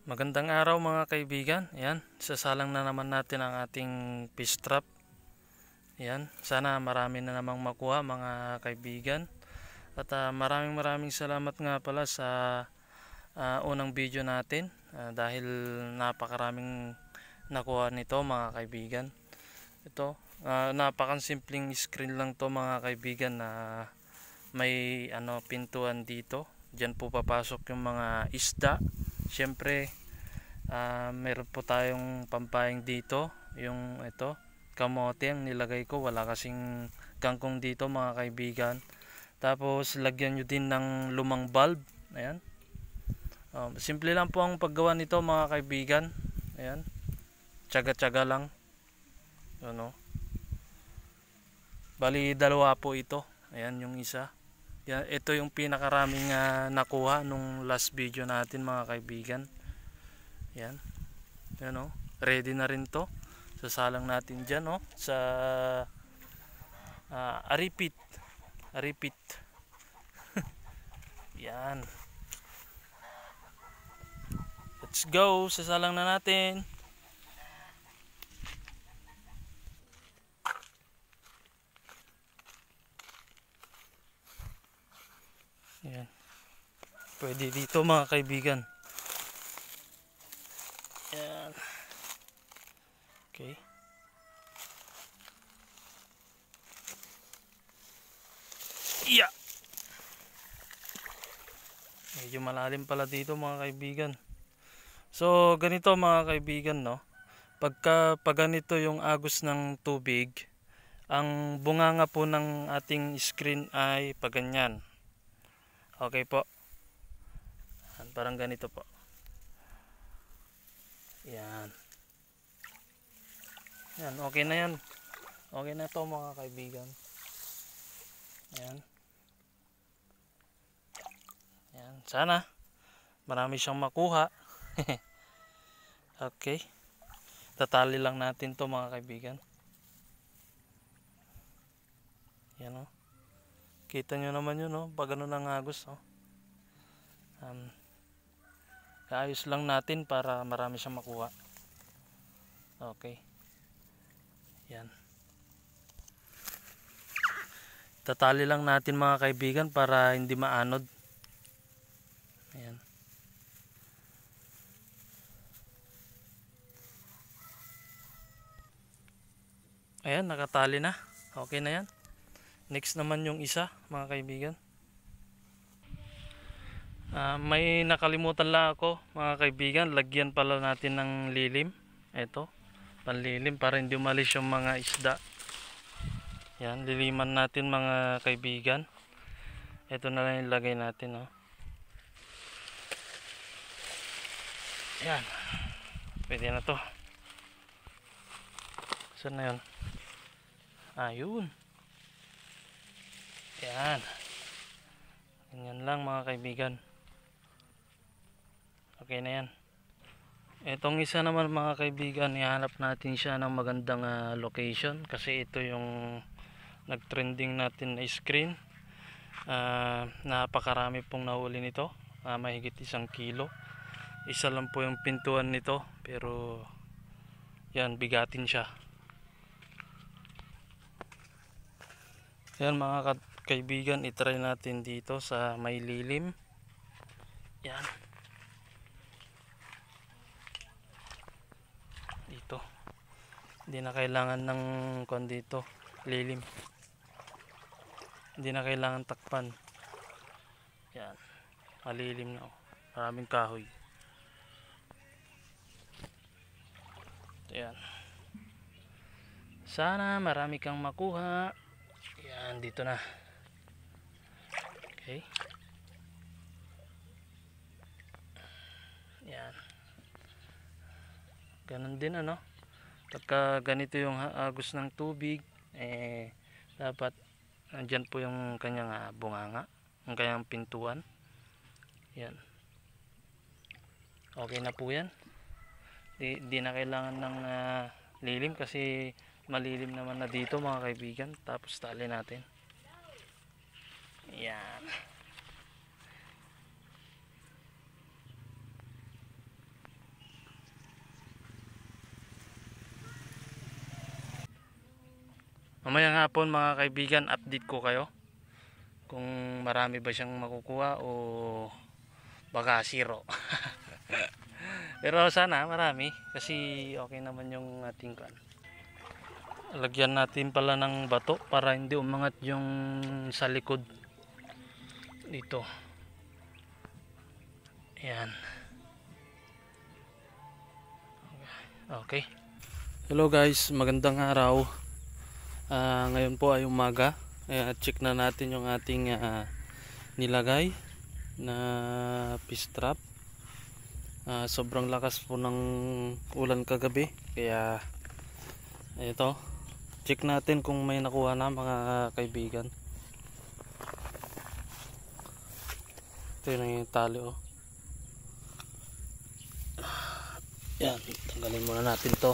Magandang araw mga kaibigan. Ayan, sasalang na naman natin ang ating fish trap. Ayan, sana marami na namang makuha mga kaibigan. At maraming salamat nga pala sa unang video natin dahil napakaraming nakuha nito mga kaibigan. Ito, napakasimpleng screen lang to mga kaibigan na may pintuan dito. Diyan po papasok yung mga isda. Siyempre, meron po tayong pampayang dito, yung ito kamote ang nilagay ko, wala kasing kangkong dito mga kaibigan. Tapos lagyan nyo din ng lumang bulb. Ayan, simple lang po ang paggawa nito mga kaibigan. Ayan, tsaga lang, ano, bali dalawa po ito. Ayan yung isa. Yan, ito yung pinakaraming nakuha nung last video natin mga kaibigan. Yan. Yan o. Ready na rin to. Sasalang natin dyan o. Sa aripit. Aripit. Yan. Let's go. Sasalang na natin. Yan. Pwede dito mga kaibigan. Yan. Okay. Yeah. Medyo malalim pala dito mga kaibigan. So ganito mga kaibigan, no. Pag ganito yung agos ng tubig, ang bunganga po ng ating screen ay paganyan. Okay po. Parang ganito po. Yan. Yan, okay na yan. Okay na to mga kaibigan. Yan. Yan, sana marami siyang makuha. Okay. Tatali lang natin to mga kaibigan. Yan o. Kita nyo naman yun o. Pag ano nang agos o. Kaayos lang natin para marami siyang makuha. Okay. Yan. Tatali lang natin mga kaibigan para hindi maanod. Ayan. Ayan, nakatali na. Okay na yan. Next naman yung isa mga kaibigan. May nakalimutan lang ako mga kaibigan. Lagyan pala natin ng lilim. Ito, panlilim para hindi umalis yung mga isda. Yan, liliman natin mga kaibigan. Ito na lang ilagay natin. Yan, pwede na to. Saan na yun? Ayun. Yan. Ganyan lang mga kaibigan. Okay na yan. Itong isa naman mga kaibigan, ihanap natin siya ng magandang location kasi ito yung nagtrending natin na screen. Napakarami pong nahuli nito, mahigit 1 kilo. Isa lang po yung pintuan nito, pero yan, bigatin siya. Yan mga kaibigan, itry natin dito sa may lilim. Yan. Dito. Hindi na kailangan ng dito, lilim. Hindi na kailangan takpan. Yan. Malilim na. Maraming kahoy. Yan. Sana marami kang makuha. Yan, dito na. Okay. Yan. Ganon din pagka ganito yung agos ng tubig, dapat andyan po yung kanyang bunganga, ang kanyang pintuan. Yan. Okay na po yan. Di na kailangan ng lilim kasi malilim naman na dito mga kaibigan. Tapos tali natin. Yan. Mamayang hapon mga kaibigan, update ko kayo kung marami ba siyang makukuha o baka zero. Pero sana marami kasi okay naman yung ating kan. Lagyan natin pala ng bato para hindi umangat yung sa likod dito. Ayan. Okay. Hello guys, magandang araw. Ngayon po ay umaga. Check na natin yung ating nilagay na fish trap. Sobrang lakas po ng ulan kagabi, kaya ito, check natin kung may nakuha na mga kaibigan. Ito yung tali, oh. Yan, tanggalin muna natin to.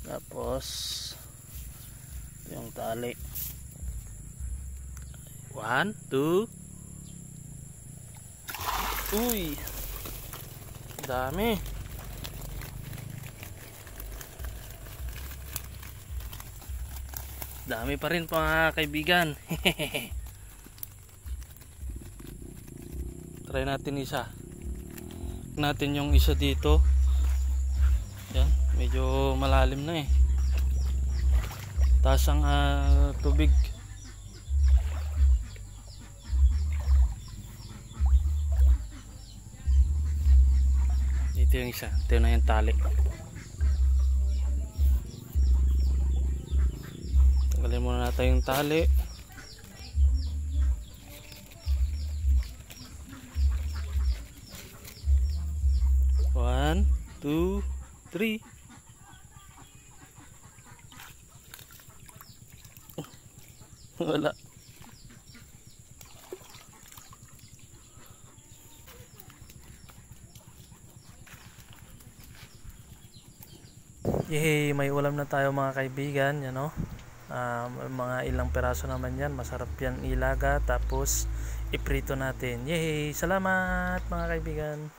Tapos yung tali, 1, 2. Uy, dami. Dami pa rin mga kaibigan. Try natin isa. Natin yung isa dito. Yan, medyo malalim na eh. Taas ang tubig. Ito yung isa. Ito na yung tali. Tanggalin muna natin yung tali. One, 2, 3. Wala. Yay, may ulam na tayo mga kaibigan, yan o. Mga ilang peraso naman yan, masarap yan ilaga, tapos iprito natin. Yay, salamat mga kaibigan.